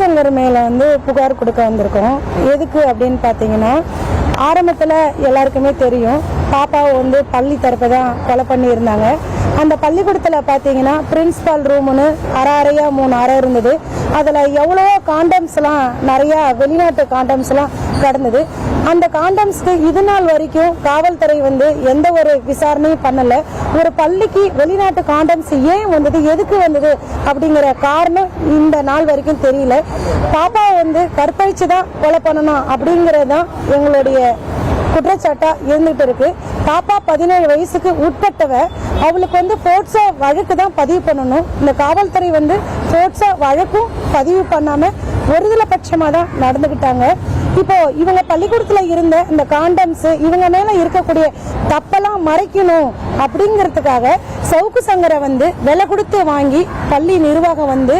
சங்கர் மேலே வந்து புகார் கொடுக்க வந்திருக்கோம். எதுக்கு அப்படின்னு பார்த்தீங்கன்னா, ஆரம்பத்தில் எல்லாருக்குமே தெரியும், பாப்பாவை வந்து பள்ளி தரப்பை தான் கொலை பண்ணியிருந்தாங்க. அந்த பள்ளிக்கூடத்தில் பார்த்தீங்கன்னா பிரின்சிபால் ரூமுன்னு அறையாக 3 அறை இருந்தது. அதில் எவ்வளவோ காண்டம்ஸ்லாம், நிறையா வெளிநாட்டு காண்டம்ஸ்லாம் கடந்தது. அந்த காண்டம்ஸ்க்கு இது நாள் வரைக்கும் காவல்துறை வந்து எந்த ஒரு விசாரணையும் பண்ணலை. ஒரு பள்ளிக்கு வெளிநாட்டு காண்டம்ஸ் ஏன் வந்தது, எதுக்கு வந்தது அப்படிங்கிற காரணம் இந்த நாள் வரைக்கும் தெரியல. பாப்பாவை வந்து கற்பழிச்சு தான் கொலை பண்ணணும் அப்படிங்கிறது தான் எங்களுடைய குற்றச்சாட்டா இருந்துட்டு இருக்கு. பாப்பா 17 வயசுக்கு உட்பட்டவ. அவளுக்கு வந்து போட்சா வழக்கு தான் பதிவு பண்ணணும். இந்த காவல்துறை வந்து போட்சா வழக்கும் பதிவு பண்ணாம ஒருதலை பட்சமா தான் நடந்துகிட்டாங்க. இப்போ இவங்க பள்ளிக்கூடத்துல இருந்த இந்த காண்டம்ஸ், இவங்க மேல இருக்கக்கூடிய தப்பெல்லாம் மறைக்கணும் அப்படிங்கிறதுக்காக சவுக்கு சங்கரை வந்து விலை கொடுத்து வாங்கி பள்ளி நிர்வாகம் வந்து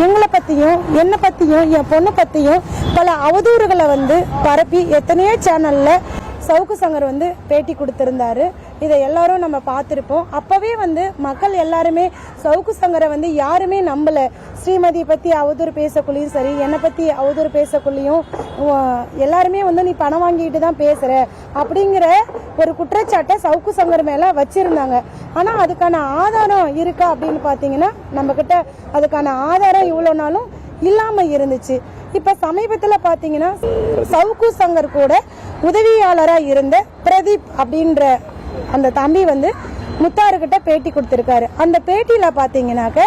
எங்களை பத்தியும் என்னை பத்தியும் என் பொண்ணு பத்தியும் பல அவதூறுகளை வந்து பரப்பி எத்தனையோ சேனல்ல சவுக்கு சங்கர் வந்து பேட்டி கொடுத்திருந்தாரு. இதை எல்லாரும் நம்ம பார்த்துருப்போம். அப்பவே வந்து மக்கள் எல்லாருமே சவுக்கு சங்கரை வந்து யாருமே நம்பல. ஸ்ரீமதியை பத்தி அவதூறு பேசக்குள்ளையும் சரி, என்னை பத்தி அவதூறு பேசக்குள்ளையும் எல்லாருமே வந்து நீ பணம் வாங்கிட்டு தான் பேசுற அப்படிங்கிற ஒரு குற்றச்சாட்டை சவுக்கு சங்கர் மேல வச்சிருந்தாங்க. ஆனா அதுக்கான ஆதாரம் இருக்கா அப்படின்னு பாத்தீங்கன்னா, நம்ம கிட்ட அதுக்கான ஆதாரம் இவ்வளவு நாளும் இல்லாம இருந்துச்சு. இப்ப சமீபத்துல பாத்தீங்கன்னா சவுக்கு சங்கர் கூட உதவியாளரா இருந்த பிரதீப் அப்படின்ற அந்த தம்பி வந்து முத்தாருக்கிட்ட பேட்டி கொடுத்திருக்காரு. அந்த பேட்டியில பாத்தீங்கன்னாக்க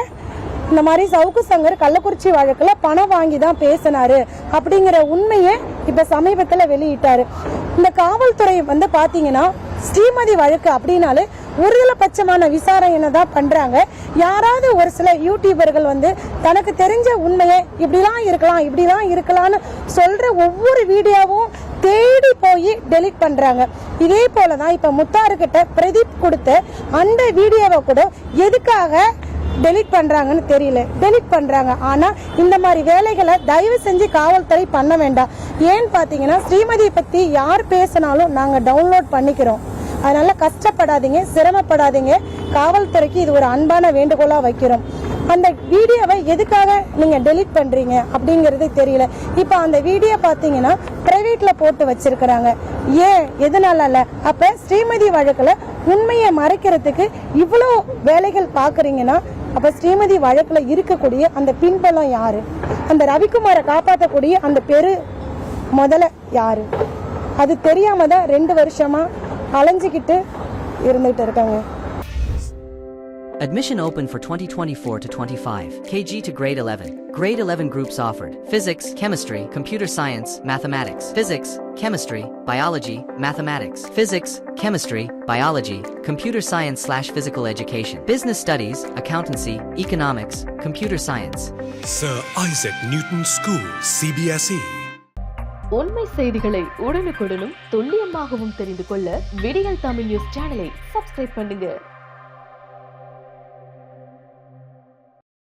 இந்த மாதிரி சவுக்கு சங்கர் கள்ளக்குறிச்சி வழக்குல பணம் வாங்கி தான் பேசினாரு அப்படிங்கிற உண்மையை இப்ப சமீபத்துல வெளியிட்டாரு. இந்த காவல்துறை வந்து பாத்தீங்கன்னா ஸ்ரீமதி வழக்கு அப்படின்னாலே ஒருதலை பட்சமான விசாரணை தான் பண்றாங்க. யாராவது ஒரு சில யூடியூபர்கள் வந்து தனக்கு தெரிஞ்ச உண்மையை இப்படிலாம் இருக்கலாம் இப்படிலாம் இருக்கலாம்னு சொல்ற ஒவ்வொரு வீடியோவும் தேடி போய் டெலிட் பண்றாங்க. இதே போலதான் இப்ப முத்தாருக்கிட்ட பிரதீப் கொடுத்த அந்த வீடியோவை கூட எதுக்காக டெலிட் பண்றாங்கன்னு தெரியல, டெலிட் பண்றாங்க. ஆனா இந்த மாதிரி வேலைகளை தயவு செஞ்சு காவல்துறை பண்ண வேண்டாம். ஏன்னு பாத்தீங்கன்னா ஸ்ரீமதியை பத்தி யார் பேசினாலும் நாங்க டவுன்லோட் பண்ணிக்கிறோம். அதனால கஷ்டப்படாதீங்க, சிரமப்படாதீங்க. காவல்துறைக்கு இது ஒரு அன்பான வேண்டுகோளா வைக்கிறோம். அந்த வீடியோவை எதுக்காக நீங்க டெலிட் பண்றீங்க அப்படிங்கறது தெரியல. இப்ப அந்த வீடியோ பாத்தீங்கன்னா பிரைவேட்ல போட்டு வச்சிருக்கிறாங்க. ஏன், எதனால? அப்ப ஸ்ரீமதி வழக்குல உண்மையை மறைக்கிறதுக்கு இவ்வளவு வேலைகள் பாக்குறீங்கன்னா, அப்ப ஸ்ரீமதி வழக்குல இருக்கக்கூடிய அந்த பின்பலம் யாரு? அந்த ரவிக்குமாரை காப்பாற்றக்கூடிய அந்த பெரு முதல்ல யாரு? அது தெரியாம தான் 2 வருஷமா அலைஞ்சிக்கிட்டு இருந்துட்டு இருக்காங்க. Admission open for 2024 to 25. KG to grade 11. Grade 11 groups offered: Physics, Chemistry, Computer Science, Mathematics. Physics, Chemistry, Biology, Mathematics. Physics, Chemistry, Biology, Computer Science/Physical Education. Business Studies, Accountancy, Economics, Computer Science. Sir Isaac Newton School, CBSE. உண்மை செய்திகளை உடனுக்குடனும் துல்லியமாகவும் தெரிந்து கொள்ள விடியல் Tamil news சேனலை subscribe பண்ணுங்க.